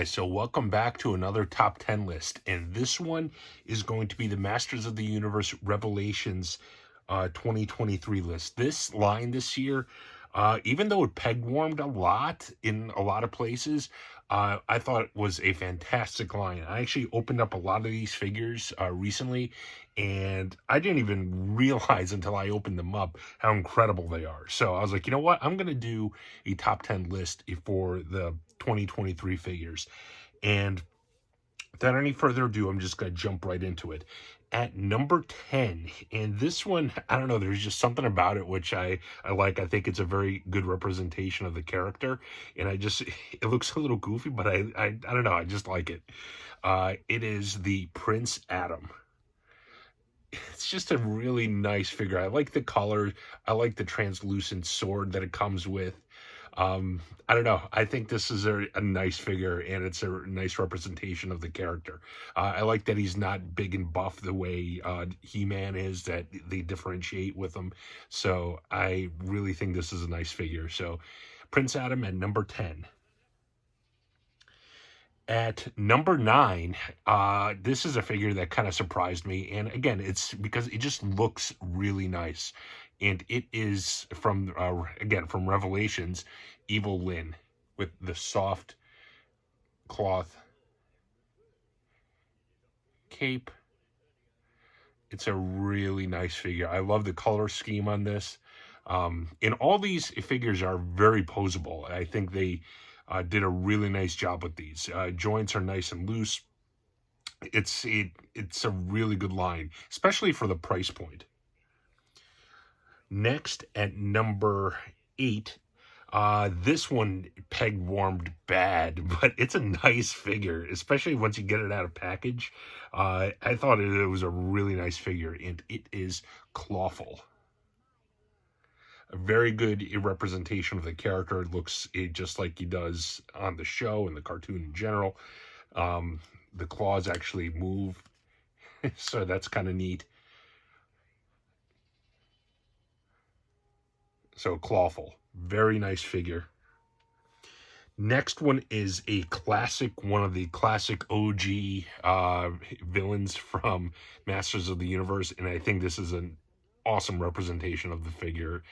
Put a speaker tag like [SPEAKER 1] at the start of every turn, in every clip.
[SPEAKER 1] guys, so welcome back to another top 10 list, and this one is going to be the Masters of the Universe Revelations 2023 list. This line this year, even though it peg warmed a lot in a lot of places, I thought it was a fantastic line. I actually opened up a lot of these figures recently, and I didn't even realize until I opened them up how incredible they are. So I was like, you know what? I'm going to do a top 10 list for the 2023 figures. And without any further ado, I'm just going to jump right into it. At number 10, and this one, I don't know, there's just something about it which I like. I think it's a very good representation of the character, and it looks a little goofy, but I don't know, I just like it. It is the Prince Adam. It's just a really nice figure. I like the color. I like the translucent sword that it comes with. I don't know. I think this is a nice figure, and it's a nice representation of the character. I like that he's not big and buff the way He-Man is, that they differentiate with him. So I really think this is a nice figure. So Prince Adam at number 10. At number 9, this is a figure that kind of surprised me. And again, it's because it just looks really nice. And it is from, again, from Revelations, Evil Lyn, with the soft cloth cape. It's a really nice figure. I love the color scheme on this. And all these figures are very poseable. I think they did a really nice job with these. Joints are nice and loose. It's a really good line, especially for the price point. Next, at number 8, this one peg warmed bad, but it's a nice figure, especially once you get it out of package. I thought it was a really nice figure, and it is Clawful. A very good representation of the character. It looks just like he does on the show and the cartoon in general. The claws actually move, so that's kind of neat. So Clawful, very nice figure. Next one is a classic, one of the classic OG villains from Masters of the Universe, and I think this is an awesome representation of the figure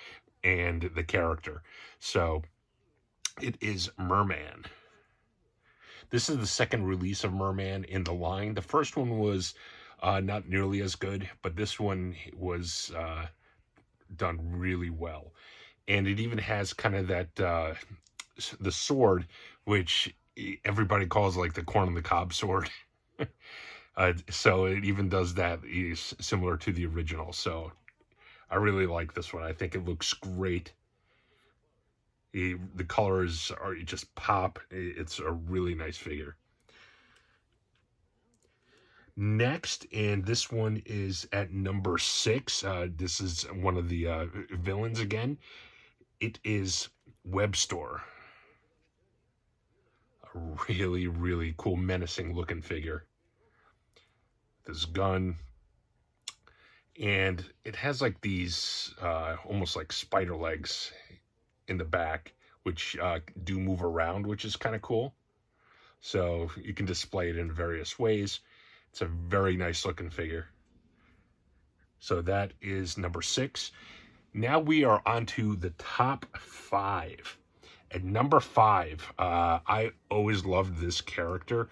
[SPEAKER 1] and the character. So it is Merman. This is the second release of Merman in the line. The first one was not nearly as good, but this one was done really well. And it even has kind of that the sword, which everybody calls like the corn on the cob sword. So it even does that, is similar to the original. So I really like this one. I think it looks great. The colors are just pop. It's a really nice figure. Next, and this one is at number 6. This is one of the villains again. It is Webstore. A really, really cool, menacing looking figure. This gun. And it has like these almost like spider legs in the back, which do move around, which is kind of cool. So you can display it in various ways. It's a very nice looking figure. So that is number 6. Now we are on to the top 5. At number 5, I always loved this character.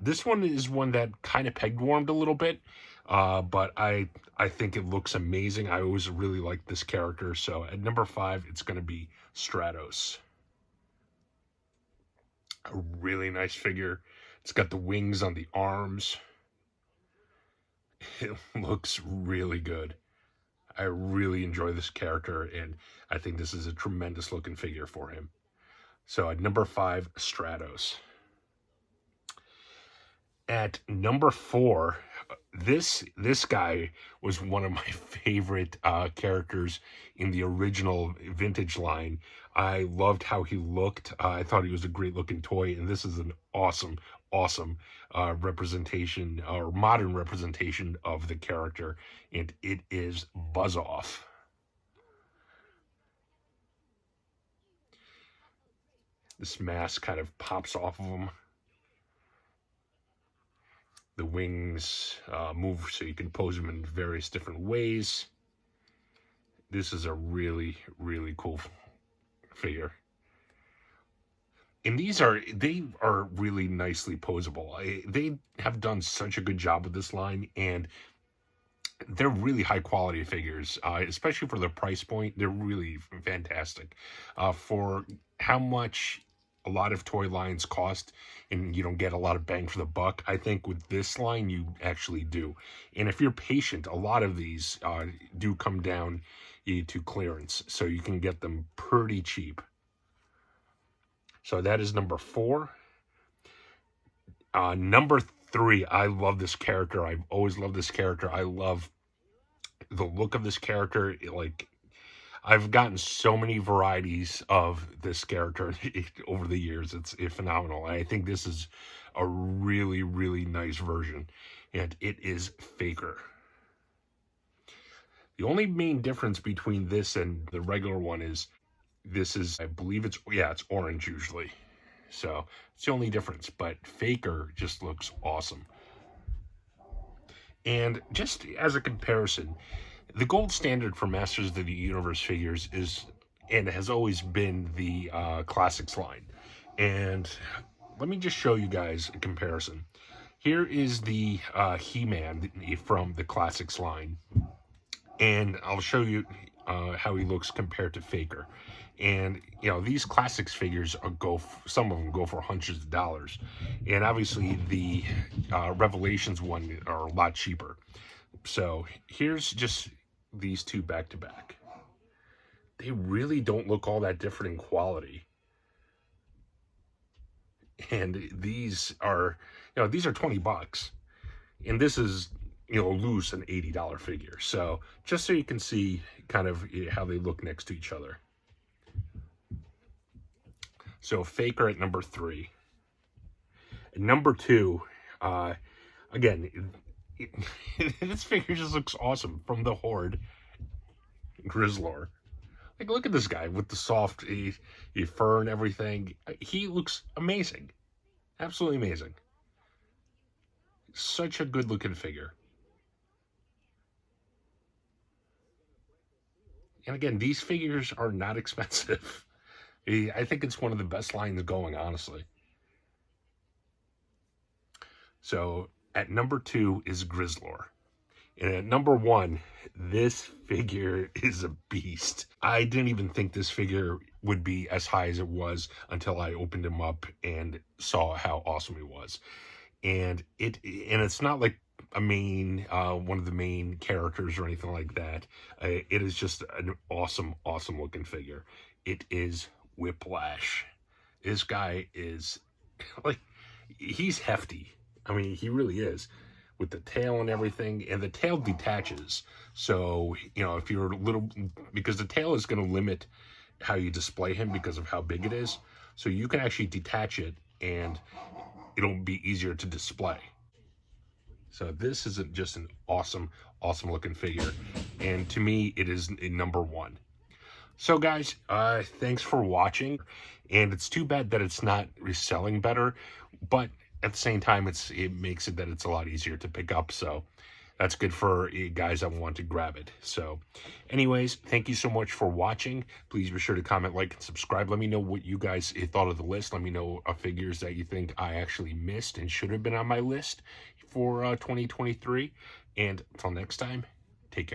[SPEAKER 1] This one is one that kind of peg warmed a little bit, but I think it looks amazing. I always really liked this character. So at number 5, it's going to be Stratos. A really nice figure. It's got the wings on the arms. It looks really good. I really enjoy this character, and I think this is a tremendous looking figure for him. So at number 5, Stratos. At number 4, this guy was one of my favorite characters in the original vintage line. I loved how he looked. I thought he was a great looking toy, and this is an awesome representation, or modern representation of the character, and it is Buzz Off. This mask kind of pops off of him. The wings move so you can pose them in various different ways. This is a really, really cool figure. And they are really nicely posable. They have done such a good job with this line, and they're really high quality figures, especially for the price point. They're really fantastic for how much a lot of toy lines cost, and you don't get a lot of bang for the buck. I think with this line, you actually do. And if you're patient, a lot of these do come down to clearance, so you can get them pretty cheap. So that is number 4. Number 3, I love this character. I've always loved this character. I love the look of this character. Like, I've gotten so many varieties of this character over the years. It's phenomenal. I think this is a really, really nice version, and it is Faker. The only main difference between this and the regular one is this is, I believe it's orange usually. So it's the only difference, but Faker just looks awesome. And just as a comparison, the gold standard for Masters of the Universe figures is, and has always been, the Classics line. And let me just show you guys a comparison. Here is the He-Man from the Classics line. And I'll show you how he looks compared to Faker. And, you know, these Classics figures some of them go for hundreds of dollars. And obviously the Revelations one are a lot cheaper. So here's just these two back to back. They really don't look all that different in quality. And these are, these are 20 bucks. And this is, loose an $80 figure. So just so you can see kind of how they look next to each other. So Faker at number 3. At number 2, again, this figure just looks awesome. From the Horde, Grizzlor. Like, look at this guy with the soft fur and everything. He looks amazing. Absolutely amazing. Such a good looking figure. And again, these figures are not expensive. I think it's one of the best lines going, honestly. So at number 2 is Grizzlor. And at number 1, this figure is a beast. I didn't even think this figure would be as high as it was until I opened him up and saw how awesome he was. And it's not like a one of the main characters or anything like that. It is just an awesome looking figure. It is Whiplash. This guy is, like, he's hefty. I mean, he really is, with the tail and everything. And the tail detaches, so if you're a little, because the tail is going to limit how you display him because of how big it is, so you can actually detach it and it'll be easier to display. So this is just an awesome looking figure, and to me it is number 1. So guys, thanks for watching, and it's too bad that it's not reselling better, but at the same time, it makes it that it's a lot easier to pick up, so that's good for guys that want to grab it. So anyways, thank you so much for watching. Please be sure to comment, like, and subscribe. Let me know what you guys thought of the list. Let me know figures that you think I actually missed and should have been on my list for 2023. And until next time, take care.